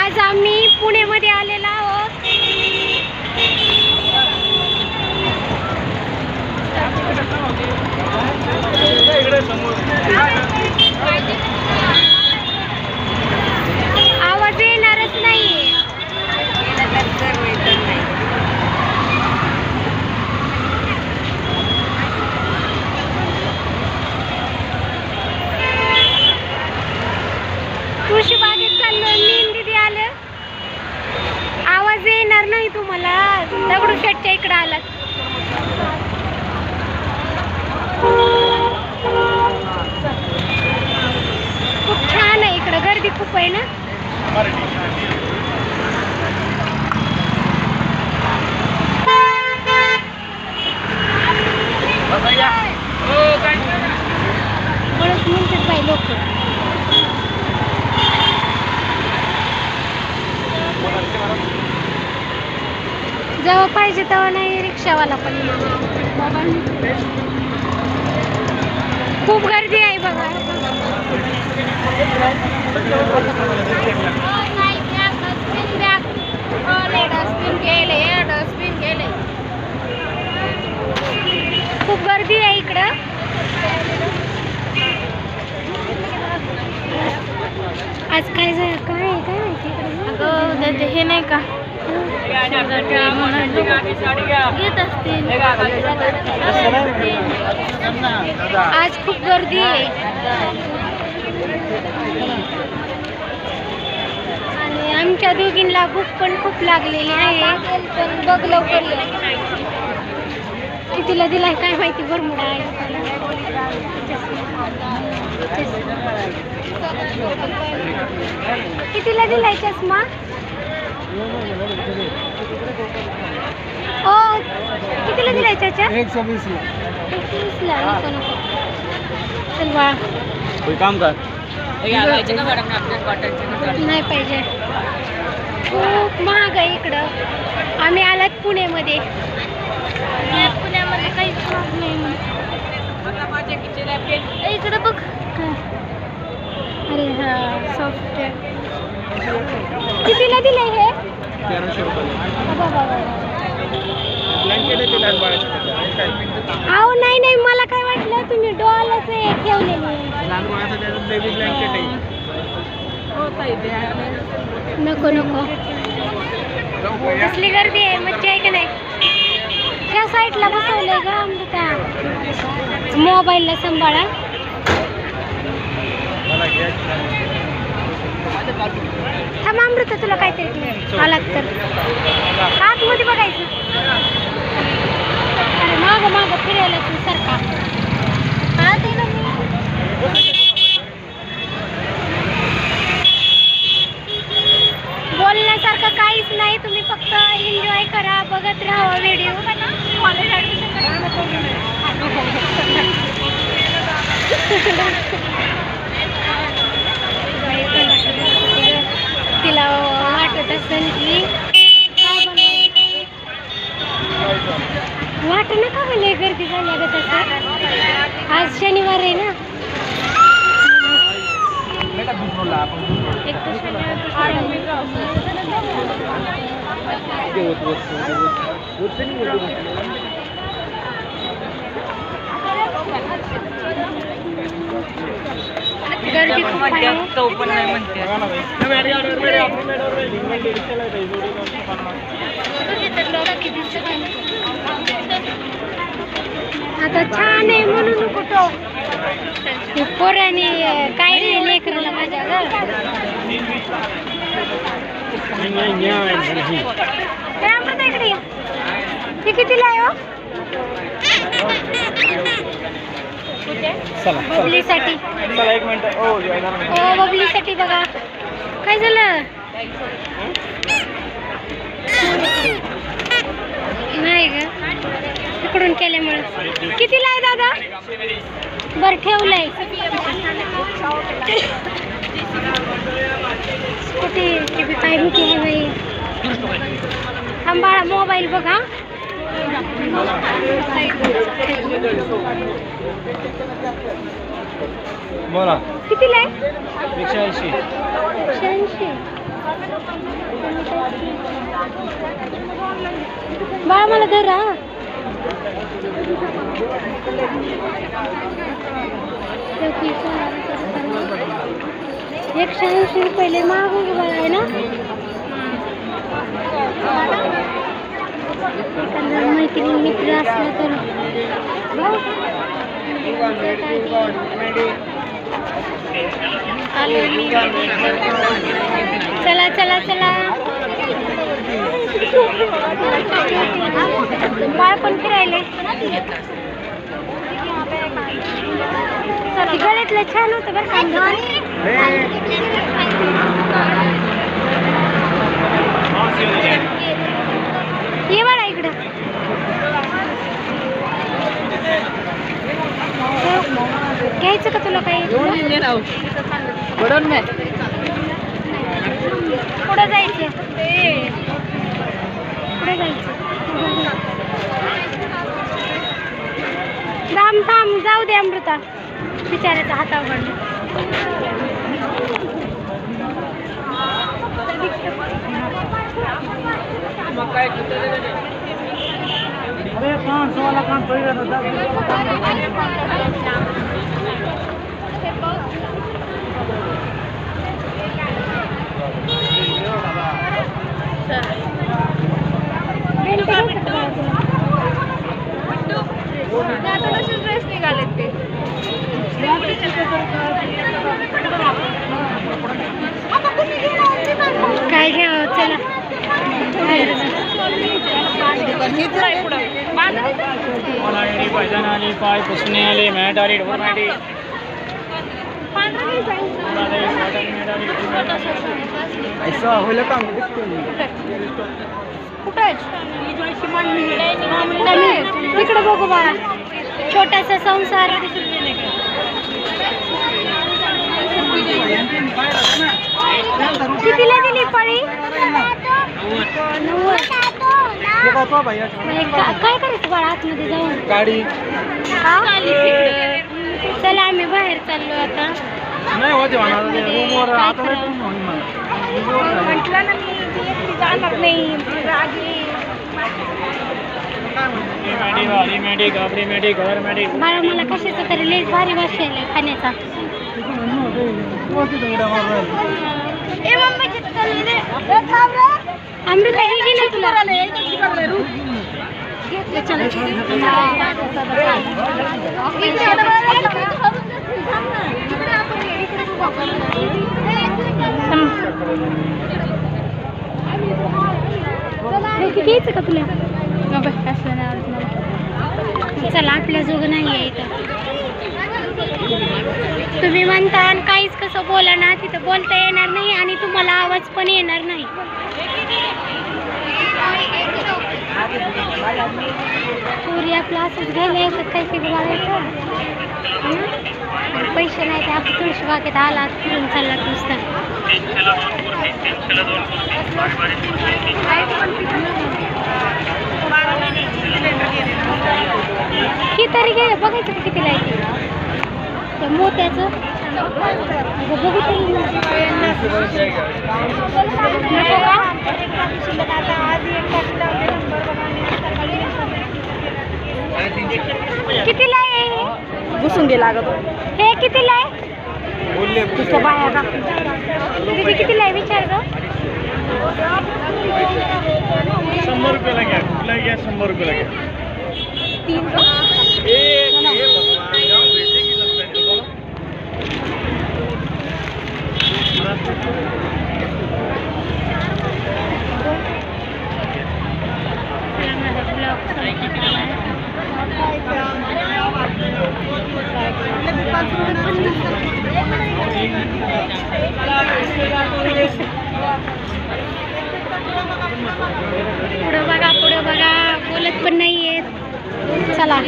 आज आम्ही पुण्यामध्ये आलेलो आहोत. आवाज येणारच नाही. तुळशी बागेत चाललोय मी, दीदी आलं. आवाज येणार नाही तुम्हाला. दगडूशेठच्या इकडे आलात. खूप छान आहे इकडं, गर्दी खूप आहे ना. बरंच म्हणतात बाई लोक. जेव्हा पाहिजे तेव्हा नाही रिक्षावाला पण. खूप गर्दी आहे बघा. खूप गर्दी आहे इकडं. आज काय काय माहिती इकडे. हे नाही का घेत असतील. आज खूप गर्दी आहे आणि आमच्या दोघींना भूक पण खूप लागलेली आहे. पण बघ लवकर कितीला दिलाय काय माहिती. बरमुडा आहे. कितीला दिलाय चष्मा. ओ कितीला दिलाय चाचा. 120 ला. चल बाळा कोई काम कर. नाही पाहिजे. खूप महाग आहे इकडं. आम्ही आलात पुण्यामध्ये. पुण्यामध्ये काहीच महाग नाही. इकडं बघ. अरे हा सॉफ्टवेअर. कितीला दिलंय हे. 1300 रुपये. अहो नाही नाही, मला काय वाटलं तुम्ही डॉलच ठेवलेली. नको नको. कसली गर्दी आहे. मज्जा आहे का नाही. त्या साईडला बसवलंय का त्या मोबाईलला सांभाळा. थांब अमृता, तुला काहीतरी आलात तर आतमध्ये बघायचं. अरे मागं मागं फिरायला तू सारखा. आत आहे ना मी. बोलण्यासारखं काहीच नाही. तुम्ही फक्त एन्जॉय करा, बघत राहा व्हिडिओ. कॉलेज तिला वाटत असेल की वाट नका म्हणजे गर्दी झाली ग. तसं आज शनिवार आहे ना. एक तर गर्दी खूप आहे. आता छान आहे म्हणून कुठं पोराने काय नाही लेकराला माझ्या इकडे. ते कितीला आहे हो. बबलीसाठी. हो बबलीसाठी बघा. काय झालं. नाही ग तिकडून केल्यामुळे. कितीला आहे दादा. बरं ठेवलंय. स्कूटी काय भीती आहे बाई. थांबाळा मोबाईल बघा. बोला कितीला आहे. 180. 180. बाळा मला धर हा. ₹180 महाग आहे ना. एखादं मैत्रीण मित्र असलं तर चला चला चला. बाळ पण फिरायले. गळ्यातलं छान होतं बरं का. ये बाळा इकडं. घ्यायचं का तुला काही. पुढं जायचं. पुढे जायचं. थांब थांब जाऊ दे अमृता. बिचाऱ्याचा हातावर पडलं. ड्रेस निघालेत ते. काय घ्यावं चला. पैजण आली, पाय पुसणे आले, मॅट आली, डबल मॅट आली. इकडे बघू बाळा. छोटासा संसार. कितीला दिली पळी. काय करायचं बाळा आतमध्ये जाऊन. गाडी चला आम्ही बाहेर चाललो आता. नाही होते म्हटलं ना मी जाणार नाही. बाळा मला कशाचा तरी लेस भारी बसेल खाण्याचा. अमृता हे घे ना तुला. घ्यायचं का तुला. चला आपल्या जोग नाही आहे इथं. तुम्ही म्हणता आणि काहीच कसं बोला ना तिथं बोलता येणार नाही आणि तुम्हाला आवाज पण येणार नाही. पुरी आपलं असंच घ्यायला येतात काही काही बघायचं. पैसे नाही ते आपण तुळशी बागेत आलात फिरून चाललात नुसतं. किती तरी घे बघायचं कितीला आहे ते मोत्याचं. बघू तरी कितीला आहे. घुसून गेला ग. हे कितीला आहे. तुझ्या बाया किती कितीला आहे विचार ग. 100 रुपयाला घ्या. कुठला घ्या 100 रुपयाला घ्या. 3 पुढं बघा बोलत पण नाहीये. चला